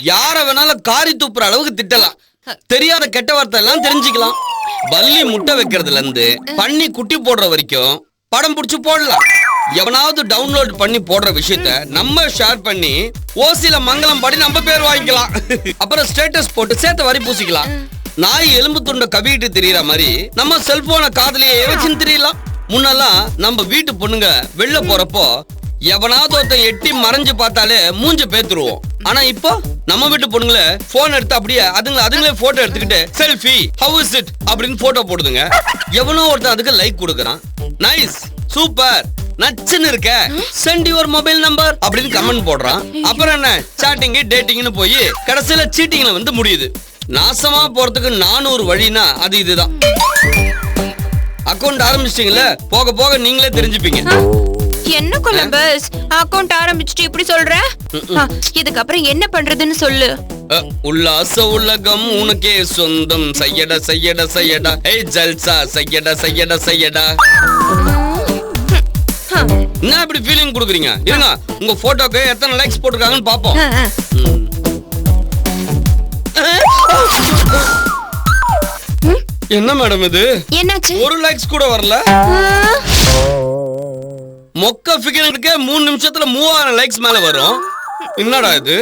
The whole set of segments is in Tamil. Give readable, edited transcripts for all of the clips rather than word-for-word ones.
யார வேணாலும் காரி துப்புற அளவுக்கு திட்டலாம். தெரியாத கெட்ட வார்த்தை எல்லாம் தெரிஞ்சுக்கலாம். பல்லி முட்டை வைக்கிறதுல இருந்து பண்ணி குட்டி போடுற வரைக்கும் படம் பிடிச்சு போடலாம். எவனாவது டவுன்லோட் பண்ணி போடுற விஷயத்த நம்ம ஷேர் பண்ணி ஓசில மங்களம் பாடி நம்ம பேர் வாங்கிக்கலாம். அப்புறம் ஸ்டேட்டஸ் போட்டு சேர்த்த வரி பூசிக்கலாம். நாய் எலும்பு துண்ட கவிட்டு தெரியற மாதிரி நம்ம செல்போனை காதலியே வச்சுன்னு தெரியலாம். முன்னெல்லாம் நம்ம வீட்டு பொண்ணுங்க வெளில போறப்போ எவனாவது ஒருத்தன் எட்டி மறைஞ்சு பார்த்தாலே மூஞ்ச பேத்துருவோம். ஆனா இப்போ நம்ம வீட்டு பொண்ணுங்கள போன் எடுத்து அப்படியே அதுங்களே போட்டோ எடுத்துக்கிட்டு செல்ஃபி ஹவ் இஸ் இட் அப்படின்னு போட்டோ போடுதுங்க. எவனோ ஒருத்தன் அதுக்கு லைக் கொடுக்கறான். நைஸ், சூப்பர், நச்சுன்னு இருக்க, சென்ட் யுவர் மொபைல் நம்பர் அப்படின்னு கமெண்ட் போடுறான். அப்புறம் என்ன சாட்டிங் டேட்டிங்னு போய் கடைசியில சீட்டிங்ல வந்து முடியுது. நாசமா போறதுக்கு 400 வழினா அது இதுதான். அக்கவுண்ட் ஆரம்பிச்சிட்டீங்கல்ல, போக போக நீங்களே தெரிஞ்சுப்பீங்க. என்ன கொலம்பஸ், அக்கவுண்ட் ஆரம்பிச்சிட்டு இப்படி சொல்ற? இதுக்கப்புறம் என்ன பண்றதுன்னு சொல்லு. உல்லாச உலகம் உனக்கே சொந்தம், செய்யடா செய்யடா செய்யடா, ஏய் ஜல்சா செய்யடா செய்யடா செய்யடா. என்ன இப்படி ஃபீலிங் கொடுக்குறீங்க? இருங்க, உங்க போட்டோக்கு எத்தனை லைக்ஸ் போட்டுருக்காங்கன்னு பாப்போம். என்ன மேடம் இது? என்னாச்சு? ஒரு லைக்ஸ் கூட வரல. மொக்க ஃபிகருக்கு 3 நிமிஷத்துல 3000 லைக்ஸ் மேல வரும். என்னடா இது?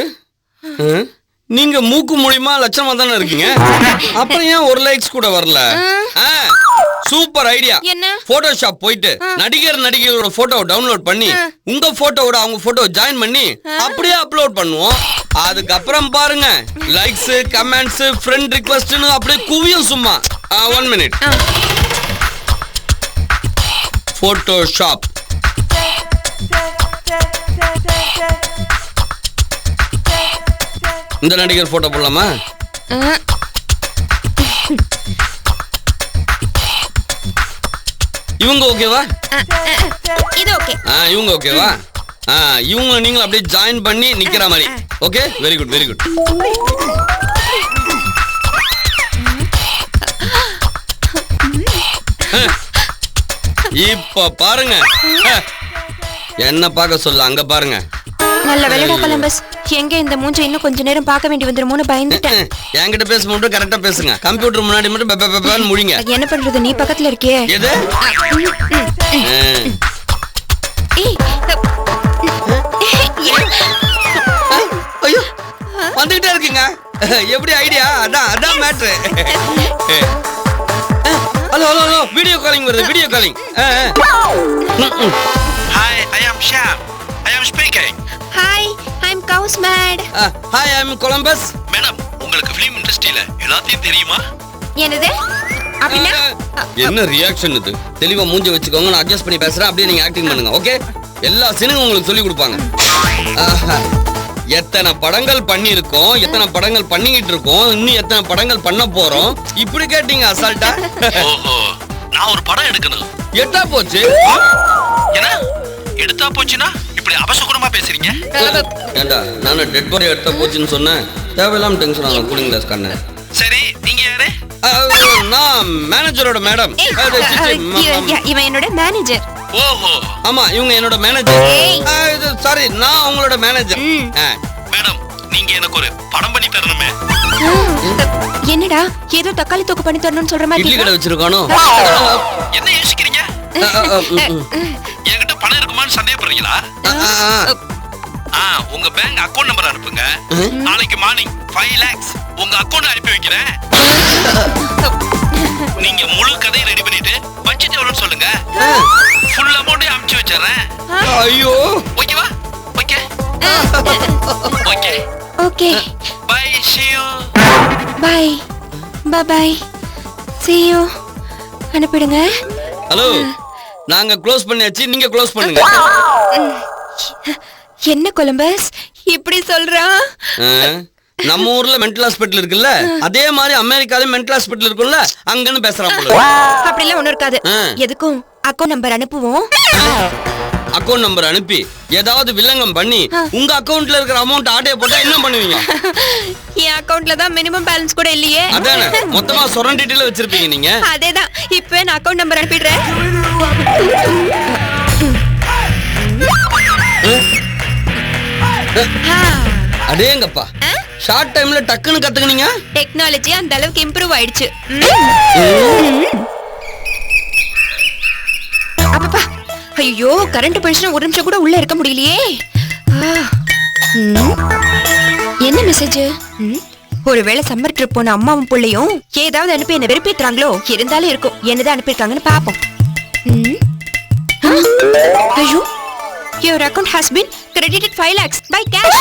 நீங்க மூக்கு மூலியமா லட்சமா தானே இருக்கீங்க, அப்புறம் ஏன் ஒரு லைக்ஸ் கூட வரல? Super idea. போட்டோஷாப் போயிட்டு நடிகரோட போட்டோவை டவுன்லோட் பண்ணி உங்க போட்டோவோட அவங்க போட்டோ ஜாயின் பண்ணி அப்படியே அப்லோட் பண்ணுவோம். அதுக்கப்புறம் பாருங்க, லைக்ஸ், கமெண்ட்ஸ், ஃப்ரெண்ட் ரிக்வெஸ்ட்னு அப்படியே குவியும். சும்மா 1 மினிட். போட்டோஷாப் இந்த நடிகர் போட்டோ போடலாமா? இவங்க ஓகேவா? இது ஓகே. இவங்க ஓகேவா? இவங்க நீங்க அப்படியே ஜாயின் பண்ணி நிக்கிற மாதிரி. Okay, very good very good. இப்ப பாருங்க, என்ன பார்க்க சொல்ல, அங்க பாருங்க. நல்ல வேலைடா கொலம்பஸ், எங்க இந்த மூஞ்ச இன்னும் கொஞ்ச நேரம் பார்க்க வேண்டி வந்துருமோன்னு பயந்துட்டேன். என்கிட்ட பேச மட்டும் கரெக்டா பேசுங்க, கம்ப்யூட்டர் முன்னாடி மட்டும் பெப்பன்னு முடிங்க. என்ன பண்றது, நீ பக்கத்துல இருக்கே. எது? ஐயோ, வந்துகிட்டே இருக்கீங்க. எப்படி ஐடியா? அதான் matter. Hello hello hello, video calling வருது, video calling. Hi, I am Sham. I am speaking. Hi, I am Cowsmad. Hi, I am Columbus. Madam, உங்களுக்கு ஃபிலிம் இண்டஸ்ட்ரியில எல்லாத்தையும் தெரியுமா? என்னது? அப்படினா என்ன ரியாக்ஷன் இது? தெளிவா மூஞ்ச வச்சுக்கோங்க, நான் அட்ஜஸ்ட் பண்ணி பேசுறேன், அப்படியே நீங்க ஆக்டிங் பண்ணுங்க. ஓகே? எல்லா சீனும் உங்களுக்கு சொல்லி கொடுப்பாங்க. எத்தனை படங்கள் பண்ணிருக்கோம், எத்தனை படங்கள் பண்ணிக்கிட்டு இருக்கோம், இன்னும் எத்தனை படங்கள் பண்ண போறோம், இப்படி கேட்டீங்க அசால்ட்டா. ஓஹோ, நான் ஒரு படம் எடுக்கணும். எட்டா போச்சு. என்ன எடுத்தா போச்சுன்னா இப்படி அபசகுணமா பேசுறீங்க? ஏண்டா, நானும் டெட் பாடி எடுத்தா போச்சுன்னு சொன்னேன். தேவையில்லாம டென்ஷன் ஆகும். கூலிங் கிளாஸ் கண்ணு. சரி, நீங்க யாரு? நான் மேனேஜரோட மேடம். இவன் என்னோட மேனேஜர். ஓஹோ, ஆமா, இவங்க என்னோட மேனேஜர். சாரி, நான் உங்களோட மேனேஜர். மேடம், நீங்க எனக்கு ஒரு படம் பண்ணி தரணுமே. என்னடா, ஏதோ தக்காளி தொக்கு பண்ணி தரணும்னு சொல்ற மாதிரி. இட்லி கடை வச்சிருக்கானோ? என்ன யோசிக்கிறீங்க? என்கிட்ட பணம் இருக்குமான்னு சந்தேகப்படுறீங்களா? உங்க பேங்க் அக்கவுண்ட் நம்பர் அனுப்புங்க. நாளைக்கு மார்னிங் 5 lakhs உங்க அக்கவுண்ட் அனுப்பி வைக்கிறேன். நீங்க முழு கதையை ரெடி பண்ணிட்டு பட்ஜெட் எவ்வளவுன்னு சொல்லுங்க. ஃபுல் அமௌண்ட் அனுப்பி வச்சிரறேன். ஐயோ, ஓகேவா? Okay okay okay. Bye, see you. Bye bye bye, see you. அனுப்பிடுங்க. ஹலோ, நாங்க க்ளோஸ் பண்ணியாச்சு, நீங்க க்ளோஸ் பண்ணுங்க. என்ன கொலம்பஸ் இப்படி சொல்றான்? நம்ம ஊர்ல மென்டல் ஹாஸ்பிடல் இருக்குல்ல, அதே மாதிரி அமெரிக்கால மென்டல் ஹாஸ்பிடல் இருக்குல்ல, அங்கன்னு பேசுறான் போல. அப்படி எல்லாம் ஒண்ணு இருக்காது. எதுக்கும் அக்கவுண்ட் நம்பர் அனுப்புவோம். அக்கவுண்ட் நம்பர் அனுப்பி ஏதாவது வில்லங்கம் பண்ணி உங்க அக்கவுண்ட்ல இருக்கிற அமௌண்ட் ஆட்டே போட்டா என்ன பண்ணுவீங்க? என் அக்கவுண்ட்ல தான் மினிமம் பேலன்ஸ் கூட இல்லையே. அதானே, மொத்தமா சொரண்டிட்டில வச்சிருப்பீங்க நீங்க. அதேதான், இப்போ நான் அக்கவுண்ட் நம்பர் அனுப்பிடுறேன். அடேங்கப்பா, ஷார்ட் டைம்ல டக்குன்னு கத்துக்கினீங்க. டெக்னாலஜி அந்த அளவுக்கு இம்ப்ரூவ் ஆயிடுச்சு. அப்பப்பா, ஐயோ கரண்ட் போயிடுச்சுன்னா ஒரு நிமிஷம் கூட உள்ள இருக்க முடியலையே. என்ன மெசேஜ்? ஒருவேளை சம்மர் ட்ரிப் போன அம்மாவும் பிள்ளையும் ஏதாவது அனுப்பி என்ன வெறுப்பேத்துறாங்களோ? இருந்தாலும் இருக்கும், என்னதான் அனுப்பியிருக்காங்கன்னு பாப்போம். ஐயோ, your account has been credited 5 lakhs by cash.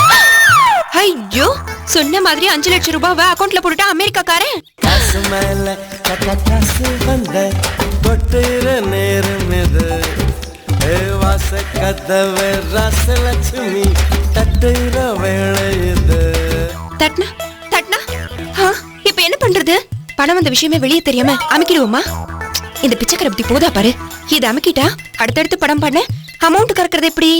ஐயோ, சொன்ன மாதிரி 5 லட்சம் ரூபாவை அக்கவுண்ட்ல போட்டுட்டா அமெரிக்காக்காரன். காசு மேல காசு வந்த கொட்டுற நேரம் இது. வாச கதவு ராசலட்சுமி தட்டுற வேளை இது. தட்னா தட்னா, இப்ப என்ன பண்றது? பணம் வந்த விஷயமே வெளியே தெரியாம அமுக்கிடுவோமா? இந்த பிச்சைக்கார புத்தி போதா பாரு. இது அமுக்கிட்டா அடுத்தடுத்து படம் பண்ண அமௌண்ட் கறக்கிறது எப்படி?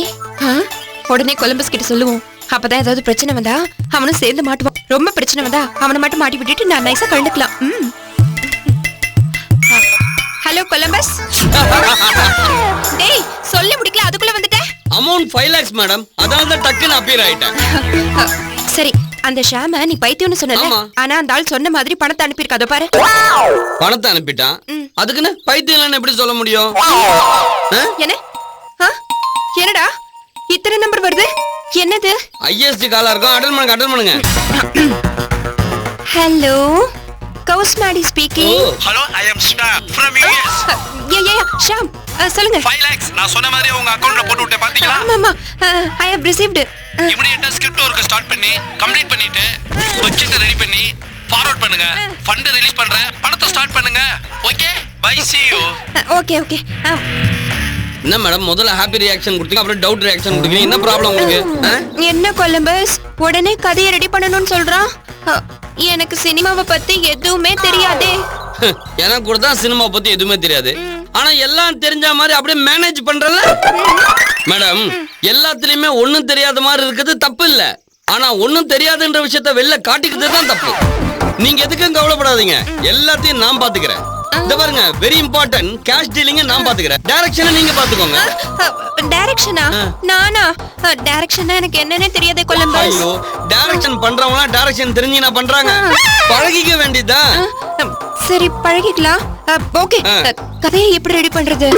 உடனே கொலம்பஸ் கிட்ட சொல்லுவோம். அப்பதான் ஏதாவது பிரச்சனை வந்தா அவனும் சேர்ந்து மாட்டுவான். ரொம்ப பிரச்சனை வந்தா அவனை மட்டும் மாட்டி விட்டுட்டு நான் நைஸா கண்டுக்கலாம். Hello Columbus. டேய், சொல்ல முடியல, அதுக்குள்ள வந்துட்டேன். Amount 5 lakhs madam. அதனால தான் டக்குன்னு அப்பியர் ஆயிட்டேன். சரி, அந்த ஷாம நீ பைத்தியம்னு சொன்னல, ஆனா அந்த ஆள் சொன்ன மாதிரி பணத்தை அனுப்பியிருக்காதோ பாரு. பணத்தை அனுப்பிட்டான், அதுக்குன்னு பைத்தியம் எப்படி சொல்ல முடியும்? என்ன? என்னடா இத்தனை நம்பர் வருது? என்னது? ஐஎஸ்டி காலா இருக்கும். அட்டெண்ட் பண்ணுங்க. ஹலோ, கௌஸ்மாடி speaking. Hello, I am Shyam from US. Shyam, சொல்லுங்க. 5 lakhs நான் சொன்ன மாதிரி உங்க அக்கவுண்ட்ல போட்டு விட்டேன், பாத்தீங்களா? ஆமாமா, ஐ ஹேவ் ரிசீவ்ட். இமிடியேட்டா ஸ்கிரிப்ட் வர்க்க ஸ்டார்ட் பண்ணி கம்ப்ளீட் பண்ணிட்டு பட்ஜெட் ரெடி பண்ணி ஃபார்வர்ட் பண்ணுங்க. ஃபண்ட் ரிலீஸ் பண்றேன், பணத்தை ஸ்டார்ட் பண்ணுங்க. Okay, bye, see you. Okay. என்ன மேடம், முதல்ல ஹாப்பி ரியாக்ஷன் கொடுத்தீங்க, அப்புறம் டவுட் ரியாக்ஷன் கொடுத்தீங்க. என்ன ப்ராப்ளம் உங்களுக்கு? என்ன கொலம்பஸ் உடனே கதையை ரெடி பண்ணணும்னு சொல்றான்? எனக்கு சினிமாவை பத்தி எதுவுமே தெரியாதே. எனக்கு கூட தான் சினிமா பத்தி எதுவுமே தெரியாது. ஆனா எல்லாம் தெரிஞ்ச மாதிரி அப்படியே மேனேஜ் பண்றல மேடம். எல்லாத்துலயுமே ஒண்ணும் தெரியாத மாதிரி இருக்குது தப்பு இல்ல. ஆனா ஒண்ணும் தெரியாதுன்ற விஷயத்த வெளில காட்டிக்கிறது தான் தப்பு. நீங்க எதுக்கும் கவலைப்படாதீங்க, எல்லாத்தையும் நான் பாத்துக்கிறேன். இந்த பாருங்க, வெரி இம்பார்ட்டன்ட், கேஷ் டீலிங் நான் பாத்துக்கிறேன். டைரக்ஷனை நீங்க பாத்துக்கோங்க. டைரக்ஷனா? நானா? டைரக்ஷனா எனக்கு என்னன்னே தெரியாதே கொலம்பஸ். ஐயோ, டைரக்ஷன் பண்றவங்க டைரக்ஷன் தெரிஞ்சினா பண்றாங்க. பழகிக்க வேண்டியதா? சரி, பழகிக்கலாம். ஓகே, கதையை எப்படி ரெடி பண்றது?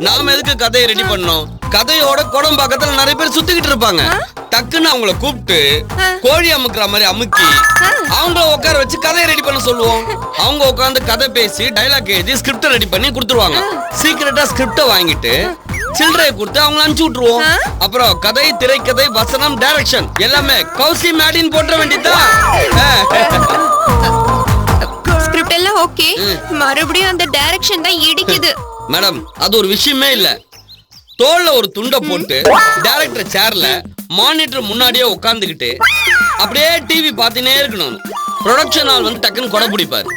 நாம எதுக்கு கதையை ரெடி பண்ணோம்? கதையோட குடம் பக்கத்துல நிறைய பேர் சுத்திக்கிட்டு இருப்பாங்க. டக்குன்னு அவங்கள கூப்பிட்டு கோழி அமுக்குற மாதிரி அமுக்கி அவங்கள உட்கார வச்சு கதையை ரெடி பண்ண சொல்லுவோம். அவங்க உட்காந்து கதை பேசி டைலாக் எழுதி ஸ்கிரிப்ட் ரெடி பண்ணி கொடுத்துருவாங்க. சீக்கிரட்டா ஸ்கிரிப்ட வாங்கிட்டு சில்லறையை கொடுத்து அவங்கள அனுப்பிச்சு விட்டுருவோம். அப்புறம் கதை, திரைக்கதை, வசனம், டைரக்ஷன் எல்லாமே கௌசி மேடின் போட்ட வேண்டியதா. ஸ்கிரிப்ட் எல்லாம் ஓகே, மறுபடியும் அந்த டைரக்ஷன் தான் இடிக்குது. மேடம், அது ஒரு விஷயமே இல்ல. தோல்ல ஒரு துண்டை போட்டு டைரக்டர் சேர்ல மானிட்டர் முன்னாடியே உட்கார்ந்துகிட்டு அப்படியே டிவி பார்த்துனே இருக்கணும். ப்ரொடக்ஷன் ஆள் வந்து டக்குன்னு கொடை பிடிப்பாரு,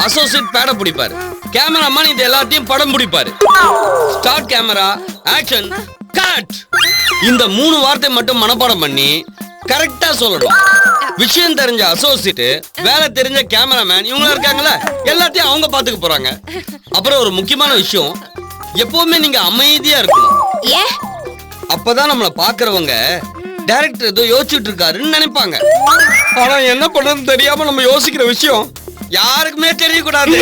அசோசியேட் பேட பிடிப்பாரு, கேமராமேன் இது எல்லாத்தையும் படம் பிடிப்பாரு. Start camera, action, cut. இந்த 3 வார்த்தை மட்டும் மனப்பாடம் பண்ணி கரெக்டா சொல்லணும். விஷயம் தெரிஞ்ச அசோசியேட், வேலை தெரிஞ்ச கேமராமேன் இவங்களா இருக்காங்களா, எல்லாத்தையும் அவங்க பாத்துக்க போறாங்க. அப்புறம் ஒரு முக்கியமான விஷயம், எப்பவுமே நீங்க அமைதியா இருக்கணும். ஏன்? அப்பதான் நம்மள பாக்குறவங்க டைரக்டர் ஏதோ யோசிச்சுட்டு இருக்காருன்னு நினைப்பாங்க. ஆனா என்ன பண்றதுன்னு தெரியாம நம்ம யோசிக்கிற விஷயம் யாருக்குமே தெரியக்கூடாது.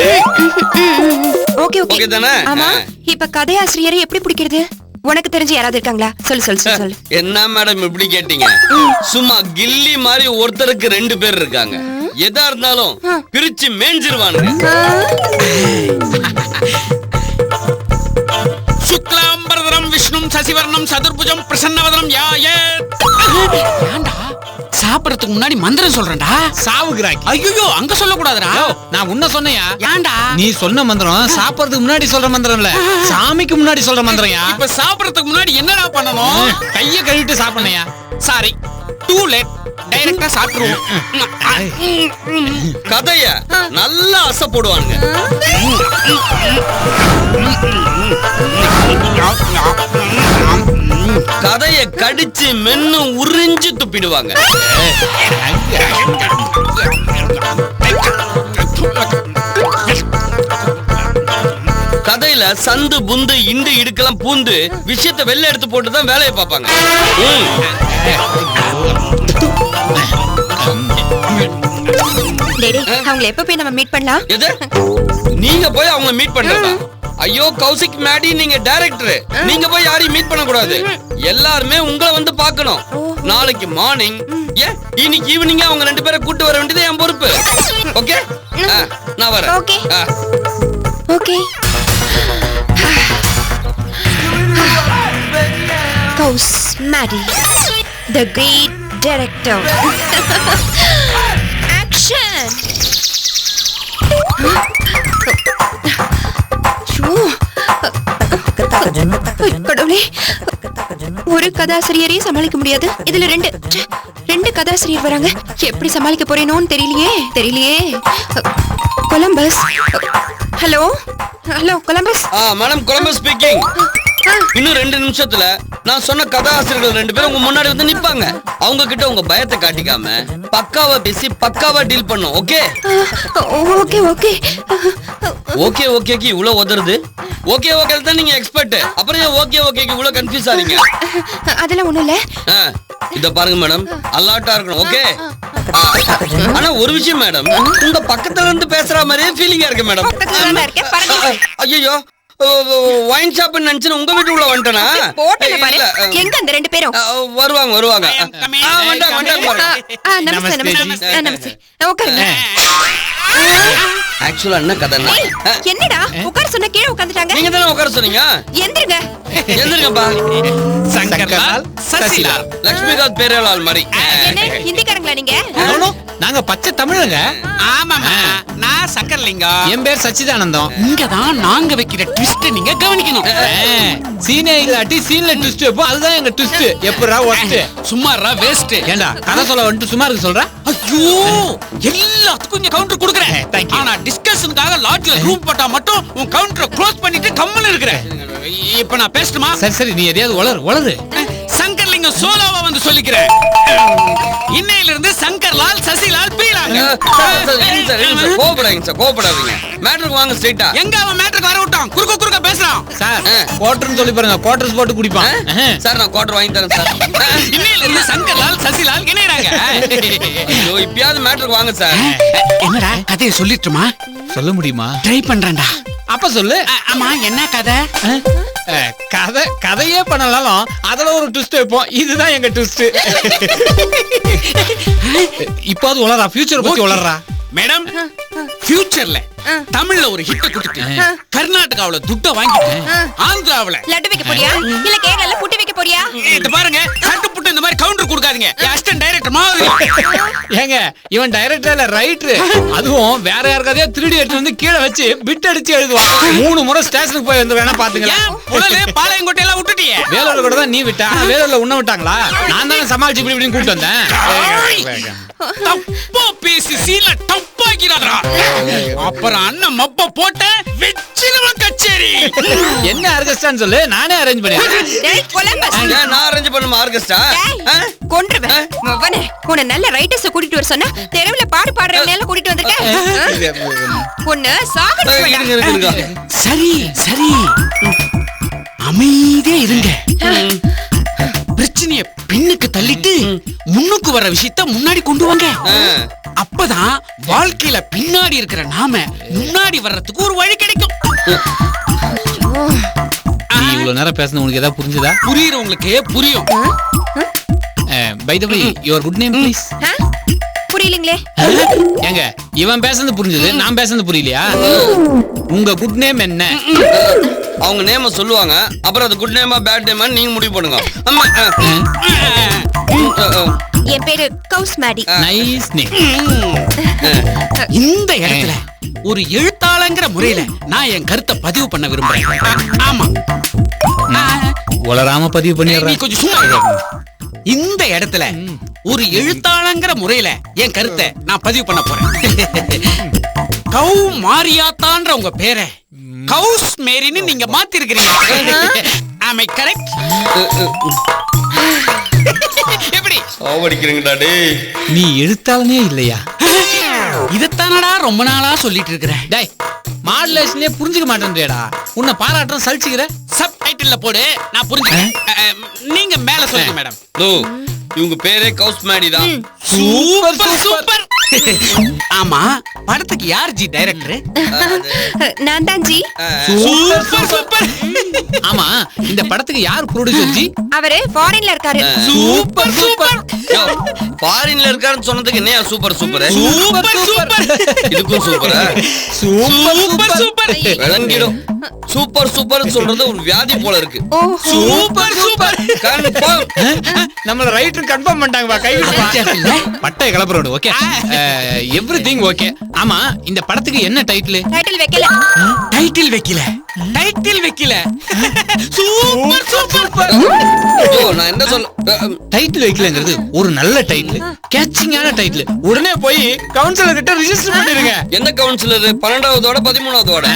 ஓகே தானே? ஆமா, இப்ப கதையாசிரியரை எப்படி பிடிக்கிறது? உனக்கு தெரிஞ்சு யாராவது இருக்காங்களா? சொல்லு. என்ன மேடம் இப்படி கேட்டீங்க? சும்மா கில்லி மாதிரி ஒருத்தருக்கு 2 பேர் இருக்காங்க. எதா இருந்தாலும் பிரிச்சு மேஞ்சிருவானுங்க. சுக்லாம்பரதரம் விஷ்ணும் சசிவர்ணம் சதுர்புஜம் பிரசன்னவதனம் யாயத். ஏண்டா சாப்பிடறதுக்கு முன்னாடி மந்திரம் சொல்றேன்டா. சாவுகிறாய். ஐயோ, அங்க சொல்ல கூடாதுடா. நான் உன்ன சொன்னையா? ஏண்டா நீ சொன்ன மந்திரம் சாப்பிடறதுக்கு முன்னாடி சொல்ற மந்திரம் இல்ல, சாமிக்கு முன்னாடி சொல்ற மந்திரம்யா. இப்ப சாப்பிடறதுக்கு முன்னாடி என்னடா பண்ணணும்? கைய கழுவிட்டு சாப்பிடணையா? Sorry, too late. டைரக்டா சாப்பிடுவோம். கதைய நல்லா அசை போடுவானுங்க. கதைய கடிச்சு மென்னு உறிஞ்சு துப்பிடுவாங்க. கதையில சந்து புந்து இண்டு இடுக்கெல்லாம் பூந்து விஷயத்தை வெளில எடுத்து போட்டுதான் வேலையை பார்ப்பாங்க. டேடி அவங்கள எப்ப போய் நம்ம மீட் பண்ணலாம்? எது நீங்க போய் அவங்க மீட் பண்றதா? ஐயோ கௌசிக் மேடி, நீங்க டைரக்டர், நீங்க போய் யாரையும் மீட் பண்ண கூடாது. எல்லாருமே உங்களை வந்து பார்க்கணும். நாளைக்கு மார்னிங் இன்னைக்கு ஈவினிங் அவங்க 2 பேரை கூட்டு வர வேண்டியது என் பொறுப்பு. ஓகே நான் வரேன். Okay okay. Gous Maddy, the great director. Action. கடவுளே, ஒரு கதாசிரியரையும் சமாளிக்க முடியாது, இதுல ரெண்டு கதாசிரியர் வராங்க. எப்படி சமாளிக்க போறேனோன்னு தெரியலையே. Columbus. Hello Columbus. Madam, Columbus speaking. இன்னும் 2 நிமிஷத்துல நான் சொன்ன கதாசிரியர்கள் 2 பேரும் உங்க முன்னாடி வந்து நிப்பாங்க. அவங்க கிட்ட உங்க பயத்தை காட்டிக்காம பக்காவா பேசி பக்காவா டீல் பண்ணும். ஓகே ஓகேக்கு இவ்வளவு உதறுது. ஓகே தான் நீங்க எக்ஸ்பர்ட். அப்புறம் ஓகேக்கு இவ்வளவு கன்ஃபியூஸ் ஆறீங்க? அதெல்லாம் ஒண்ணும் இல்ல. இத பாருங்க மேடம், அலர்ட்டா இருக்கணும். ஓகே. ஆனா ஒரு விஷயம் மேடம், உங்க பக்கத்துல இருந்து பேசுற மாதிரியே ஃபீலிங்கா இருக்கு மேடம். ஐயோ, வைன் ஷாப் நினைச்சு உங்க வீட்டு உள்ள வந்துட்டேனா? எங்க அந்த 2 பேரும்? வருவாங்க. நமஸ்தே. உட்காருங்க. ஆக்சுவலா என்ன கதைன்னா, என்னடா உட்கார சொன்ன கீழே உட்கார்ந்துட்டாங்க? நீங்க தானே உட்கார சொன்னீங்க. எந்திருங்கப்பா. சங்கர்லால் சசிலால் லட்சுமிகாந்த் பேரலால் மாதிரி. என்ன ஹிந்திக்காரங்களா நீங்க? நாங்க பச்சை தமிழங்க. ஆமாமா, நான் சங்கர்லிங்கம். என் பேர் சச்சிதானந்தம். இங்கதான் நாங்க வைக்கிற ட்விஸ்ட் நீங்க கவனிக்கணும். சீனே இல்லாட்டி சீன்ல ட்விஸ்ட் வைப்போ, அதுதான் எங்க ட்விஸ்ட். எப்படா ஒஸ்ட்? சும்மாரா வேஸ்ட். ஏண்டா கதை சொல்ல வந்துட்டு சும்மா இருக்கு சொல்ற? ஐயோ, எல்லாத்துக்கும் இங்க கவுண்டர் கொடுக்குறேன். ஆனா டிஸ்கஷனுக்காக லாட்ஜ்ல ரூம் போட்டா மட்டும் உன் கவுண்டரை க்ளோஸ் பண்ணிட்டு கம்மல இருக்கிறேன். இப்ப நான் பேசட்டுமா? சரி நீ எதையாவது வளரு. சங்கர்லிங்கம் சோலோவா வந்து சொல்லிக்கிறேன். இன்னையில இருந்து சங்கர்லால் சசிலால் பீலாங்க. கோபப்படாதீங்க. மேட்டருக்கு வாங்க ஸ்ட்ரைட்டா. எங்க அவன் மேட்டருக்கு வர விட்டான்? குறுக்க பேசுறான். சார் குவார்டர்னு சொல்லி பாருங்க, குவார்டர்ஸ் போட்டு குடிப்பான். சார் நான் குவார்டர் வாங்கி தரேன் சார். இன்னையில இருந்து சங்கர்லால் சசிலால் இணையறாங்க. ஐயோ, இப்பயாவது மேட்டருக்கு வாங்க சார். என்னடா கதையை சொல்லிட்டுமா? சொல்ல முடியுமா? ட்ரை பண்றேன்டா. அப்ப சொல்லு. ஆமா, என்ன கதை? கதையே பண்ணலாலும் அதுல ஒரு ட்விஸ்ட் வைப்போம். இதுதான் எங்க ட்விஸ்ட். இப்போது உளறா, ஃபியூச்சர் பத்தி உளறா. மேடம், ஃபியூச்சர்ல தமிழ்ல ஒரு ஹிட் கொடுத்துட்டு கர்நாடகாவுல துட்ட வாங்கிட்டு ஆந்திராவுல லட்டு வைக்க போறியா இல்ல கேரளால புட்டி வைக்க போறியா? இது பாருங்க, சட்டு புட்டு இந்த மாதிரி கவுண்டர் கொடுக்காதீங்க. அசிஸ்டன்ட் டைரக்டர் மாதிரி. ஏங்க இவன் டைரக்டர்ல ரைட்டர், அதுவும் வேற யாருக்காதே 3D எடுத்து வந்து கீழே வச்சு பிட் அடிச்சு எழுதுவான். 3 முறை ஸ்டேஷனுக்கு போய் வந்து வேணா பாத்துங்க. புலலே பாளையங்கோட்டை எல்லாம் விட்டுட்டியே. வேலூர்ல கூட தான் நீ விட்டா, வேலூர்ல உன்ன விட்டாங்களா? நான் தானே சமாளிச்சு இப்படி கூட்டு வந்தேன். தப்பா பேசி சீல டப்பாக்கிறாரா? அப்புறம் அண்ணன் மப்ப போட்ட வெச்சினவ கச்சேரி. என்ன ஆர்கெஸ்ட்ரான்னு சொல்லு, நானே அரேஞ்ச் பண்ணிடுறேன். டேய் கொலம்பஸ், நான் அரேஞ்ச் பண்ணுமா ஆர்கெஸ்ட்ரா? கொன்றுவேன் மவனே. உன்னை நல்ல ரைட்டர்ஸ் கூட்டிட்டு வர சொன்னா தெருவுல பாடுறவங்க எல்லாம் கூட்டிட்டு வந்திருக்கேன். உன்னை சாகடிச்சுடா. சரி அமைதியா இருங்க. பிரச்சனைய பின்னுக்கு தள்ளிட்டு முன்னுக்கு வர விஷயத்த முன்னாடி கொண்டு வாங்க. அப்பதான் வாழ்க்கையில பின்னாடி இருக்கிற நாம முன்னாடி வர்றதுக்கு ஒரு வழி கிடைக்கும். நீ இவ்வளவு நேரம் பேசுன உனக்கு ஏதாவது புரிஞ்சுதா? புரியுறவங்களுக்கு புரியும். By the way, your good name please. புரியலங்களே. ஏங்க இவன் பேசுறது புரிஞ்சது, நான் பேசுறது புரியலையா? உங்க குட் நேம் என்ன? அவங்க நேம சொல்லுவாங்க, அப்புறம் அது குட் நேமா பேட் நேமா நீங்க முடிவு பண்ணுங்க. என் பேரு கௌஸ் மேடி. Nice name. இந்த இடத்துல ஒரு எழுத்தாளங்கிற முறையில நான் என் கருத்தை பதிவு பண்ண விரும்புறேன். ஆமா, வளராம பதிவு நீ பண்ணிடுறேன். கொஞ்சம் சும்மா இரு. இந்த இடத்துல ஒரு எழுத்தாளங்கிற முறையில என் கருத்தை நான் பதிவு பண்ண போறேன். கௌ மாரியாத்தான்ற உங்க பேரை கௌஸ் மேரின்னு நீங்க மாத்தி இருக்கிறீங்க. Am I correct? எப்படி சாவடிக்கிறீங்கடா டேய். நீ எழுத்தாளனே இல்லையா? இதத்தானடா ரொம்ப நாளா சொல்லிட்டு இருக்கிறேன். டேய் மாடுலேஷனே புரிஞ்சுக்க மாட்டேன்டா. உன்னை பாராட்டுறேன், சலிச்சுக்கிற. சப் டைட்டில்ல போடு, நான் புரிஞ்சுக்கிறேன். நீங்க மேல சொல்லுங்க மேடம். இவங்க பேரே கவுஸ் மேடி தான். Super super. ஆமா, படத்துக்கு யார் ஜி டைரக்டர்? நான் தான் ஜி. Super super. ஆமா, இந்த படத்துக்கு யார் ப்ரொடியூசர் ஜி? அவரு ஃபாரின்ல இருக்காரு. Super super. ஃபாரின்ல இருக்காருன்னு சொன்னதுக்கு என்னையா சூப்பர் சூப்பர்? Super super. இதுக்கும் சூப்பரா? Super super. விளங்கிடும். சூப்பர் சூப்பர் சொல்றது ஒரு வியாதி போல இருக்கு. Super super. கன்ஃபார்ம். நம்மள ரைட்டர் கன்ஃபார்ம் பண்ணிட்டாங்க. கை விடுங்க. பட்டை கிளப்புறோடு. Okay, everything okay. ஆமா, இந்த படத்துக்கு என்ன டைட்டில்? டைட்டில் வைக்கல. டைட்டில் வைக்கல. டைட்டில் வைக்கல. Super super. ஐயோ, நான் என்ன சொல்ல டைட்டில் வைக்கலங்கிறது ஒரு நல்ல டைட்டில், கேட்சிங்கான டைட்டில். உடனே போய் கவுன்சிலர் கிட்ட ரிஜிஸ்டர் பண்ணிருங்க. எந்த கவுன்சிலர்? 12வதோட 13வதோட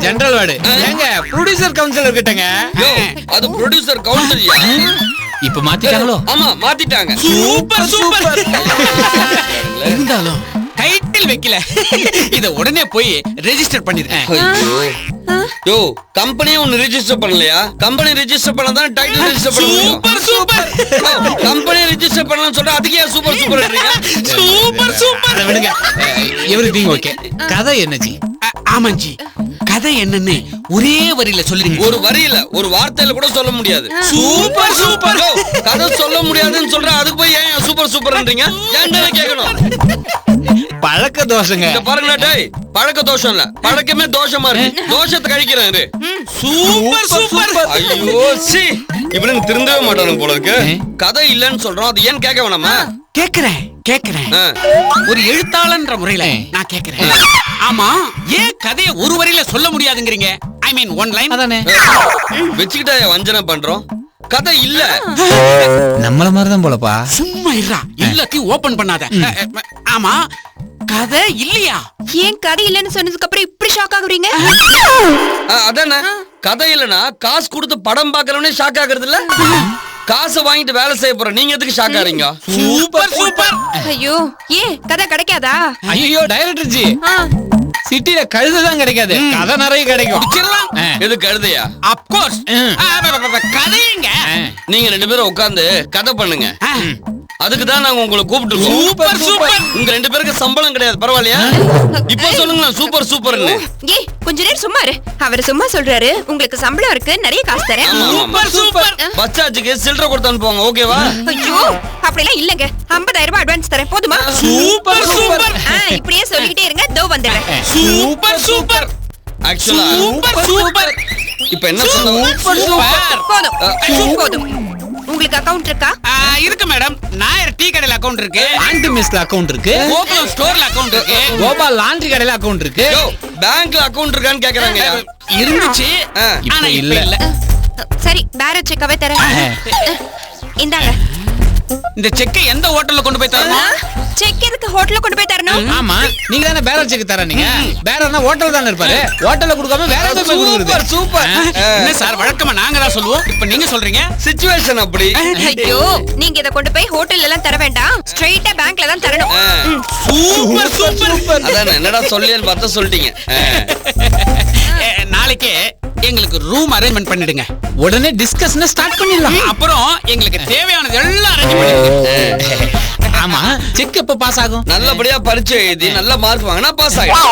ஜெனரல் வார்டு. ஏங்க, ப்ரொடியூசர் கவுன்சிலர் கிட்டங்க. அது ப்ரொடியூசர் கவுன்சிலியா? இப்ப மாத்திட்டாங்களோ? ஆமா, மாத்திட்டாங்க. Super super. இருந்தாலும் டைட்டில் வைக்கல. இத உடனே போய் ரெஜிஸ்டர் பண்ணிருக்கேன். யோ, கம்பெனியே ஒன்னு ரெஜிஸ்டர் பண்ணலையா? கம்பெனி ரெஜிஸ்டர் பண்ணாதான் டைட்டில் ரெஜிஸ்டர் பண்ண முடியும். Super super. கம்பெனி ரெஜிஸ்டர் பண்ணலாம்னு சொல்றா, அதுக்கு ஏன் சூப்பர் சூப்பர்ன்றீங்க? Super super. அதை விடுங்க. Everything okay. கதை என்ன ஜி? ஆமாஞ்சி, கதை என்னன்னு ஒரே வரியில சொல்லுங்க. ஒரு வரியில, ஒரு வார்த்தையில கூட சொல்ல முடியாது. Super super. யோ, கதை சொல்ல முடியாதுன்னு சொல்ற, அதுக்கு போய் ஏன் சூப்பர் சூப்பர்ன்றீங்க? ஏன்டா கேட்கணும்? பழக்க தோஷங்க. இத பாருங்க டேய், பழக்க தோஷம் இல்ல, பழக்கமே தோஷமா இருக்கு. தோஷத்தை கழிக்கிறேன் இரு. Super super. ஐயோ சி, இவனுக்கு திருந்தவே மாட்டானுங்க போல இருக்கு. கதை இல்லன்னு சொல்றோம், அது ஏன் கேட்க வேணாமா? கேக்குறேன். ஆ. ஒரு எழுத்தாளன்ற முறையில நான் கேக்குறேன். ஆமா, ஏன் கதையை ஒரு வரியில சொல்ல முடியாதுங்கறீங்க? ஐ மீன் ஒன் லைன். அதானே வச்சுக்கிட்டா வஞ்சனை பண்றோம். கதை இல்ல. நம்மள மாதிரி தான் போலப்பா. சும்மா இருடா, எல்லாத்தையும் ஓபன் பண்ணாத. ஆமா, கதை இல்லையா? ஏன் கதை இல்லன்னு சொன்னதுக்கு அப்புறம் இப்படி ஷாக் ஆகுறீங்க? அதானே, கதை இல்லனா காசு கொடுத்து படம் பாக்குறவனே ஷாக் ஆகுறது இல்ல. காசை வாங்கிட்டு வேலை செய்ய போற நீங்க எதுக்கு ஷாக் ஆறீங்க? Super super. ஐயோ, ஏன் கதை கிடைக்காதா? ஐயோ டைரக்டர் ஜி, ஆ, சிட்டில கழுதுதான் கிடைக்காது, கதை நிறைய கிடைக்கும். எது கழுதையா? Of course. கதைங்க. நீங்க 2 பேரும் உட்கார்ந்து கதை பண்ணுங்க. அதுக்கு தான் நாங்க உங்களை கூப்பிட்டுருக்கோம். Super super. உங்க 2 பேருக்கு சம்பளம் கிடையாது, பரவாயில்லையா? இப்போ சொல்லுங்க சூப்பர் சூப்பர்னு. ஏய், கொஞ்ச நேரம் சும்மா இரு. அவர் சும்மா சொல்றாரு, உங்களுக்கு சம்பளம் இருக்கு, நிறைய காசு தரேன். Super super. பச்சாச்சுக்கு சில்லறை கொடுத்து அனுப்புவாங்க, ஓகேவா? ஐயோ, அப்படிலாம் இல்லங்க. 50,000 ரூபாய் அட்வான்ஸ் தரேன், போதுமா? Super super. இப்படியே சொல்லிக்கிட்டே இருங்க, தோ வந்துடுறேன். Super super. ஆக்சுவலா சூப்பர் சூப்பர். இப்போ என்ன சொல்லுங்க? Super super. போதும் போதும். உங்களுக்கு அக்கவுண்ட் இருக்கா? இருக்கு மேடம். நாயர் டீ கடையில அக்கவுண்ட் இருக்கு. ஆண்டி மிஸ்ல அக்கவுண்ட் இருக்கு. கோகுலம் ஸ்டோர்ல அக்கவுண்ட் இருக்கு. கோபால் லாண்டரி கடையில அக்கவுண்ட் இருக்கு. யோ, பேங்க்ல அக்கவுண்ட் இருக்கான்னு கேக்குறாங்க. இருந்துச்சு, ஆனா இப்ப இல்ல. சரி, பேரட் செக்காவே தரேன். இந்தாங்க. இந்த செக்கை எந்த ஹோட்டல்ல கொண்டு போய் தரணும்? செக் எதுக்கு ஹோட்டல்ல கொண்டு போய் தரணும்? ஆமா, நீங்க தானே பேரர் செக் தர. நீங்க பேரர்னா ஹோட்டல் தானே இருப்பாரு. ஹோட்டல்ல கொடுக்காம வேற எங்க போய் கொடுக்குறது? சூப்பர். என்ன சார், வழக்கமா நாங்க தான் சொல்லுவோம், இப்ப நீங்க சொல்றீங்க. சிச்சுவேஷன் அப்படி. ஐயோ, நீங்க இத கொண்டு போய் ஹோட்டல்ல எல்லாம் தர வேண்டாம், ஸ்ட்ரைட்டா பேங்க்ல தான் தரணும். Super super. அதான் என்னடா சொல்லியன்னு பார்த்தா சொல்லிட்டீங்க. நாளைக்கே எங்களுக்கு ரூம் அரேஞ்ச்மெண்ட் பண்ணிடுங்க. உடனே டிஸ்கஷன் ஸ்டார்ட் பண்ணிடலாம். அப்புறம் எங்களுக்கு தேவையானது எல்லாம் அரேஞ்ச் பண்ணிடுங்க. ஆமா, செக் எப்ப பாஸ் ஆகும்? நல்லபடியா பரீட்சை எழுதி நல்ல மார்க் வாங்கினா பாஸ் ஆகும்.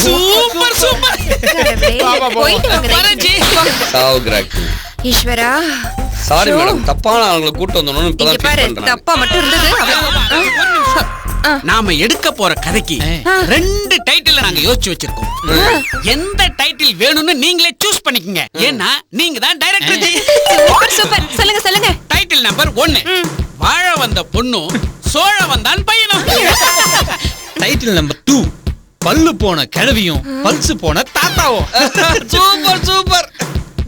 Super super. போயிட்டு வாங்க. வரேன்ஜி. ஈஸ்வரா, சாரி மேடம், தப்பான ஆளுங்களை கூட்டு வந்தோம்னு இங்க இப்பதான் பாரு, ஃபீல் பண்றேன். தப்பா மட்டும் இருந்தது. நாம எடுக்க போற கதைக்கு 2 டைட்டில் நாங்க யோசிச்சு வச்சிருக்கோம். எந்த டைட்டில் வேணும்னு நீங்களே சூஸ் பண்ணிக்கங்க. ஏன்னா நீங்க தான் டைரக்டர். Super super. சொல்லுங்க சொல்லுங்க. டைட்டில் நம்பர் 1, வாழ வந்த பொண்ணும் சோழ வந்தான் பையனும். டைட்டில் நம்பர் 2, பல்லு போன கிழவியும் பல்சு போன தாத்தாவும். Super super.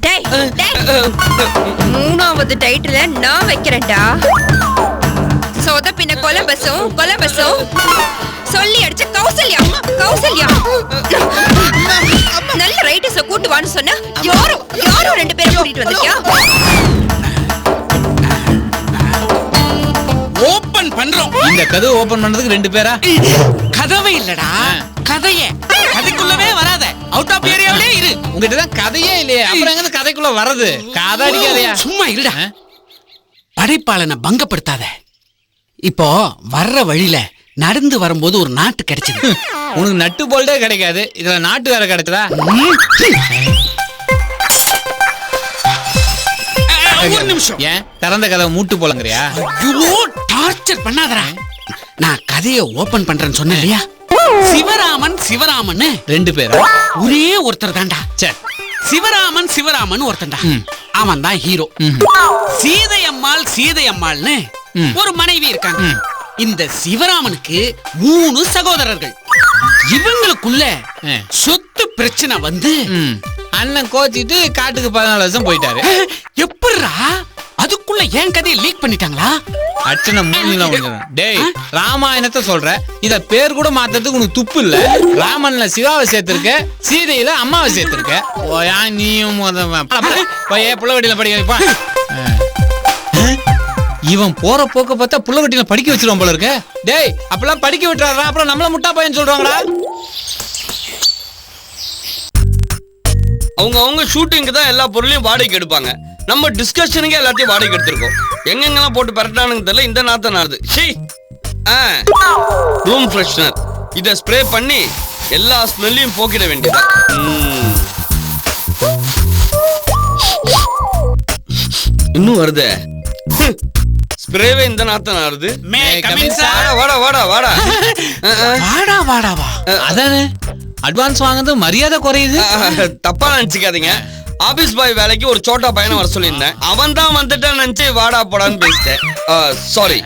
டேய் டேய், 3வது டைட்டில நான் வைக்கிறேன்டா. சொதப்பின கொலபசம் சொல்லி அடிச்ச கௌசல்யா. நல்ல ரைட்டர்ஸ கூட்டுவான்னு சொன்னா யாரோ 2 பேரை கூட்டிட்டு வந்துட்டியா? ஓபன் பண்றோம். இந்த கதவு ஓபன் பண்றதுக்கு 2 பேரா? கதவை இல்லடா, கதைய. கதைக்குள்ளவே வராத, அவுட் ஆஃப் ஏரியாவிலே இரு. உங்ககிட்ட தான் கதையே இல்லையே, அப்புறம் எங்க கதைக்குள்ள வர்றது? கதை அடிக்காதயா? சும்மா இருடா. படைப்பாளனை பங்கப்படுத்தாத. இப்போ வர்ற வழியில நடந்து வரும்போது ஒரு நாட்டு கிடைச்சது. உனக்கு நட்டு போல்டே கிடைக்காது, இதுல நாட்டு வேற கிடைச்சதா? ஒரு நிமிஷம். ஏன் திறந்த கதவை மூட்டு போலங்கறியா? ஐயோ, டார்ச்சர் பண்ணாதடா. நான் கதையை ஓபன் பண்றேன்னு சொன்னேன் இல்லையா? சிவராமன் சிவராமன் 2 பேரா? ஒரே ஒருத்தர் தான்டா. சரி. சிவராமன் ஒருத்தன்டா. அவன் தான் ஹீரோ. சீதையம்மாள் சீதையம்மாள்னு ஒரு மனைவி இருக்காங்க. இந்த சிவராமனுக்கு 3 சகோதரர்கள். இவங்களுக்குள்ள சொத்து பிரச்சனை வந்து அண்ணன் கோச்சிட்டு காட்டுக்கு 14 வருஷம் போயிட்டாரு. எப்படிரா அதுக்குள்ள ஏன் கதையை லீக் பண்ணிட்டாங்களா? அச்சனை மூஞ்சில முடிஞ்சிடும். டேய், ராமாயணத்தை சொல்ற, இத பேர் கூட மாத்தறதுக்கு உனக்கு துப்பு இல்ல. ராமன்ல சிவாவை சேர்த்திருக்க, சீதையில அம்மாவை சேர்த்திருக்க. ஓயா நீயும் புள்ளவட்டியில படிக்க வைப்பா. இவன் போற போக்க பார்த்தா புள்ளவட்டியில படிக்க வச்சிருவான் போல இருக்க. டேய், அப்பெல்லாம் படிக்க விட்டுறாரா, அப்புறம் நம்மள முட்டா பையன் சொல்றாங்களா? அவங்க ஷூட்டிங்க்கு தான் எல்லா பொருளையும் வாடகைக்கு எடுப்பாங்க. நம்ம டிஸ்கஷனுக்கே எல்லாத்தையும் வாடகைக்கு எடுத்திருக்கோம். எங்கெங்கெல்லாம் போட்டு பரட்டானுங்க தெரியல. இந்த நாத்த நாடுது. ரூம் ஃப்ரெஷ்னர் இத ஸ்ப்ரே பண்ணி எல்லா ஸ்மெல்லையும் போக்கிட வேண்டியது. இன்னும் வருது ஸ்ப்ரேவே இந்த நாத்த நாடுது. வாடா வாடா வாடா வாடா வாடாவா. அதானே அட்வான்ஸ் வாங்குறது மரியாதை குறையுது. தப்பா நினைச்சுக்காதீங்க. ஆபீஸ் பாய் வேலைக்கு ஒரு சோட்டா பையனை வர சொல்லியிருந்தேன். அவன் தான் வந்துட்டான்னு நினைச்சு வாடா போடான்னு பேசிட்டேன். சாரி.